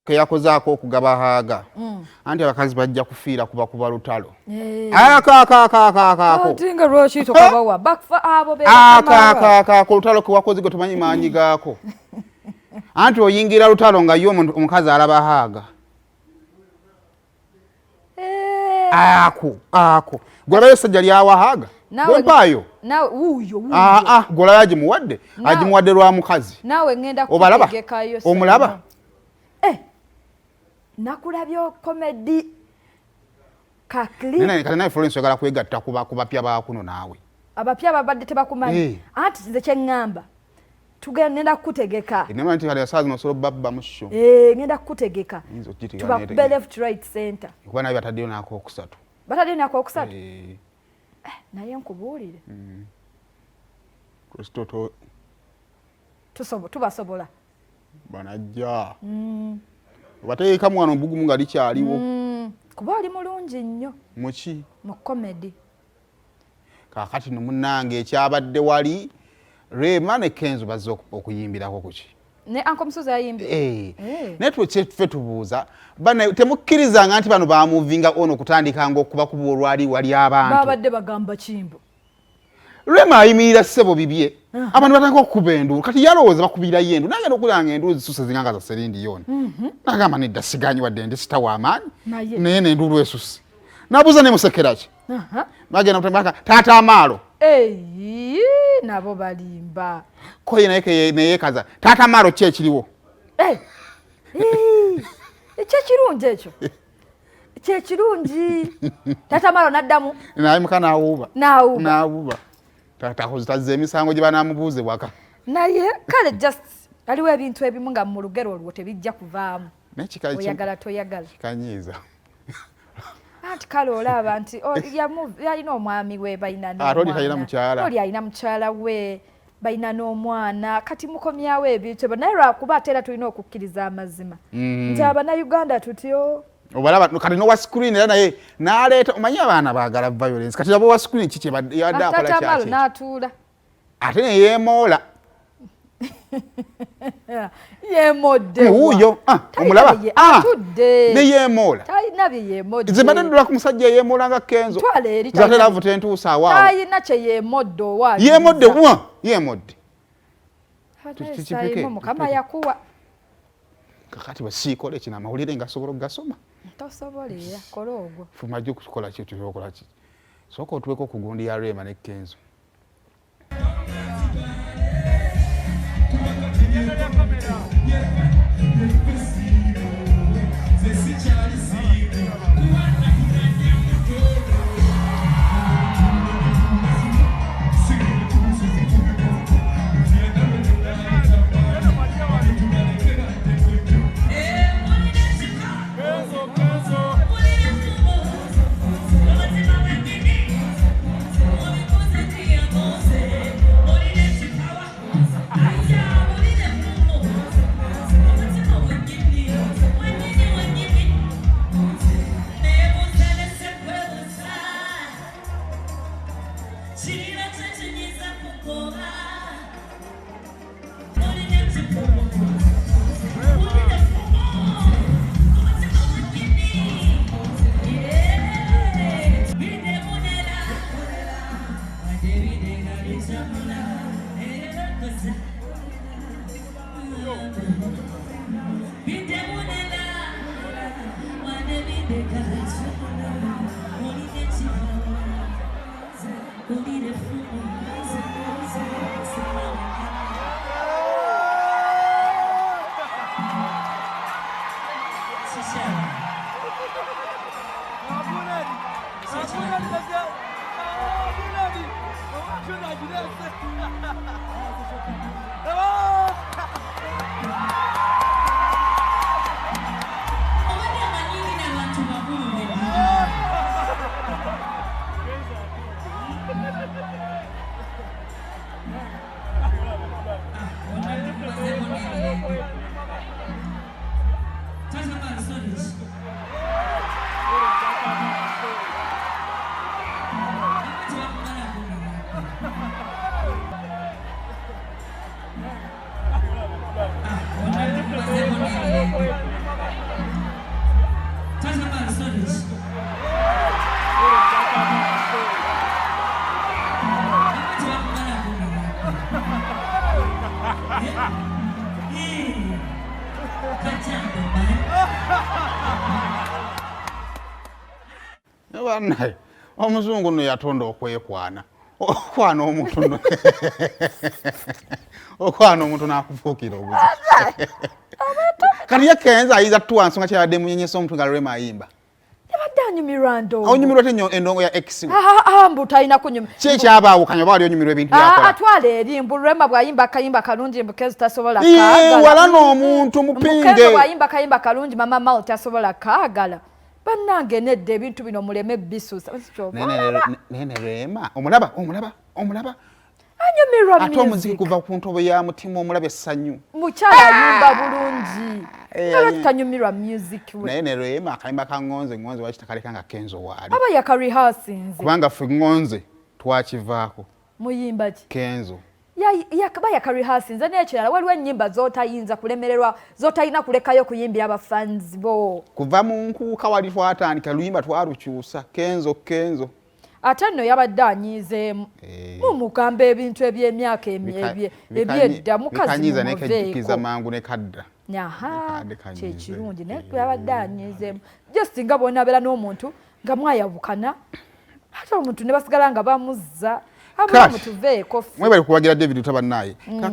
ke yakozaako okugaba haaga anti abakazi bajja kufiira kuba Lutalo tinga lwaki tokabawa bakfa abo Lutalo ke wakoze gwe tomanyi maanyi gaako anti oyingira Lutalo nga yo omukazi alaba haaga gwolayo sajja lyawa haaga gwempaayo gwolayo agimuwadde lwa mukazi obalaba omulaba nakulabyo komedi kakli kati naye Florence oyagala kwegatta ku bapya bakuno naawe abapya babadde tebakumanyi anti nze kyeŋŋamba tugenda kukutegeka enema nti kali asaazi nosolo babba musho ngenda kukutegeka tubakube left right center kuba naye bataddeyo naako okusatu naye nkubuulire Kristo tubasobola banajja bateeka mwana obugumu nga likyaliwo kuba oli mulungi nnyo muki mu komedi kaakati nomunange ekyabadde wali Rema ne Kenzo bazze okuyimbirako kuki ne Uncle Musozi ayimbye naye ffe tubuuza temukkirizanga nti bano bamuvinga ono okutandikanga okubakuba olwali wali abantu babadde bagamba kimbo Rema ayimirira ssebo bibye abantu batandika okukuba enduulu kati yalowooza bakubirayo enduulu nagenda okulanga enduulu zisusse zinganga za Serena yona nagamba nedda siganyi wadde ndi sitawa amaanyi naye nenduulu esusse nabuuza ne musekeraki bagenda kutambaka taata amaalo nabo balimba koye naye neyeekaza taata amaalo ki ekiriwo ekyekirungi ekyo kyekirungi taata amaalo naddamu naye muka naawuuba tazza emisango gye banaamubuuzebwaka naye kale just aliwo ebintu ebimu nga mu lugero olwo tebijja kuvaamu oyagala toyagala kikanyiiza anti kale olaba nti yalina omwami we balina oli alina mukyala we balina n'omwana kati mukomyawo ebintu naye lwakuba ate era tulina okukkiriza amazima nti abanayuganda tutyo obalaba kati nowa screen era naye n'aleeta omanyi abaana baagala violence kati abo wa screen kiki yadde akola kyaki n'atuula ate ne yeemoola yeemodde wuuyo omulaba ne yeemoola talina bye yeemodde nze mbadde ndula ku musajja yeemoola nga Kenzo zate laavu tentuusa awaawo talina kye yeemodde owaali yeemodde yeemodde mukama yakuwa kakati bwesiikola ekino amawulire nga asobola okugasoma tosobolera kola ogwo fumajja okukola ki tukola ki sooka otuweko okugundi ya Rema ne Kenzo bannaye omuzungu no yatonda okwekwana okwana omuntu no okwana omuntu n'akufuukira obuzi kati ye Kenzo ayinza tuwansonga kyabadde munyenyesa omuntu nga Rema ayimba yabadde anyumirwa ndongo onyumirwa te endongo ya X mbu talina kunyuma kyekyabaawo kanya baali onyumirwa ebintu byakola atwala eri mbu Rema bw'ayimba akayimba kalungi mbu Kenzo tasobola wala n'omuntu mupinge Kenzo bw'ayimba akayimba kalungi mama Mal tasobola kaagala bannange nedda ebintu bino muleme bisusa nene Rema omulaba anyumirwa ate omuziki kuva ku ntobo ya mutima omulaba essanyu mukyala ayimba bulungi era tutanyumirwa music we naye ne Rema akayimba ka ngonze wakitakaleka nga Kenzo waali aba yakarehearsinze kubanga ffe ngonze twakivaako muyimba ki Kenzo yakaba yakarehearsinze n'ekirala waliwo ennyimba z'otayinza kulemererwa z'otalina kulekayo kuyimbira abafanzi bo kuva mu nkuuka wali twatandika luyimba twalukyusa Kenzo ate nno yabadde anyiizeemu mumugamba ebintu eby'emyaka ebyedda mukazi muveeko mangu ne kadda kyekirungi naye yabadde anyiizeemu just nga bw'onaabeera n'omuntu nga mwayabukana ate omuntu ne basigala nga bamuzza abamutuveeko mwebali kuwagira David utabannaye